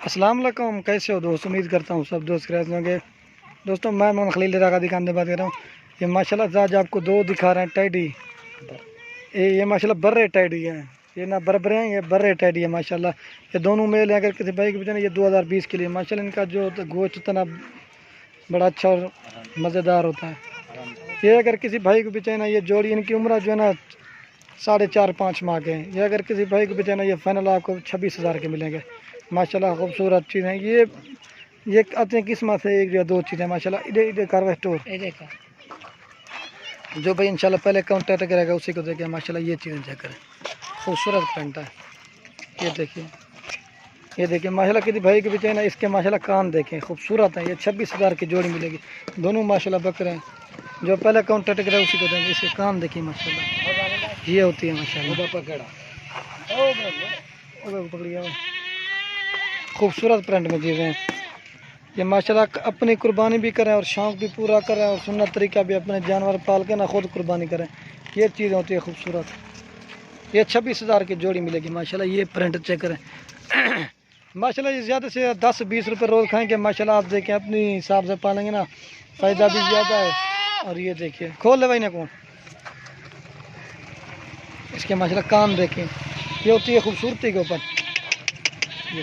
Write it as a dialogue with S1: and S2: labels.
S1: अस्सलाम वालेकुम, कैसे हो दोस्त। उम्मीद करता हूँ सब दोस्त खैरियत होंगे। दोस्तों मैं मोहम्मद खलील का दुकान से बात कर रहा हूँ। ये माशाल्लाह आज आपको दो दिखा रहे हैं टैडी। ये माशाल्लाह बर्रे टैडी हैं, ये ना बरबरे हैं, ये बर्रे टैडी है माशाल्लाह। ये दोनों मेल हैं। अगर किसी भाई के बचाना ये 2020 के लिए माशाल्लाह इनका जो गोश्त इतना बड़ा अच्छा और मज़ेदार होता है। ये अगर किसी भाई को बेचना ये जोड़ी इनकी उम्र जो है ना 4.5-5 माह के हैं। ये अगर किसी भाई को बेचना ये फाइनल आपको 26,000 के मिलेंगे माशाल्लाह। खूबसूरत चीज़ है ये आते हैं किस्मत है एक या दो चीज़ें माशाल्लाह। इधर इधर कारवा स्टोर जो भाई इंशाल्लाह पहले कांटेक्ट करेगा उसी को देखे माशाल्लाह। ये चीज़ें चेक करें, खूबसूरत प्रिंट है। ये देखिए माशाल्लाह किसी भाई के बेचना इसके माशाल्लाह कान देखें, खूबसूरत है। ये 26,000 की जोड़ी मिलेगी। दोनों माशाल्लाह बकरे हैं, जो पहले कांटेक्ट करेगा उसी को देंगे। इसके कान देखिए माशाल्लाह, ये होती है माशाल्लाह। पकड़िए, खूबसूरत प्रिंट में चीज़ें हैं। ये माशाल्लाह अपनी कुर्बानी भी करें और शौक़ भी पूरा करें और सुन्नत तरीका भी अपने जानवर पाल के ना खुद कुर्बानी करें। ये चीज़ें होती है खूबसूरत। ये 26,000 की जोड़ी मिलेगी माशाल्लाह। ये प्रिंट चेक करें माशाल्लाह। ये ज़्यादा से 10-20 रुपये रोज़ खाएंगे माशाल्लाह। आप देखें अपनी हिसाब से पालेंगे ना, फ़ायदा भी ज़्यादा है। और ये देखिए खोल ले भाई ना कौन, इसके माशाल्लाह कान देखें, ये होती है खूबसूरती के ऊपर। ये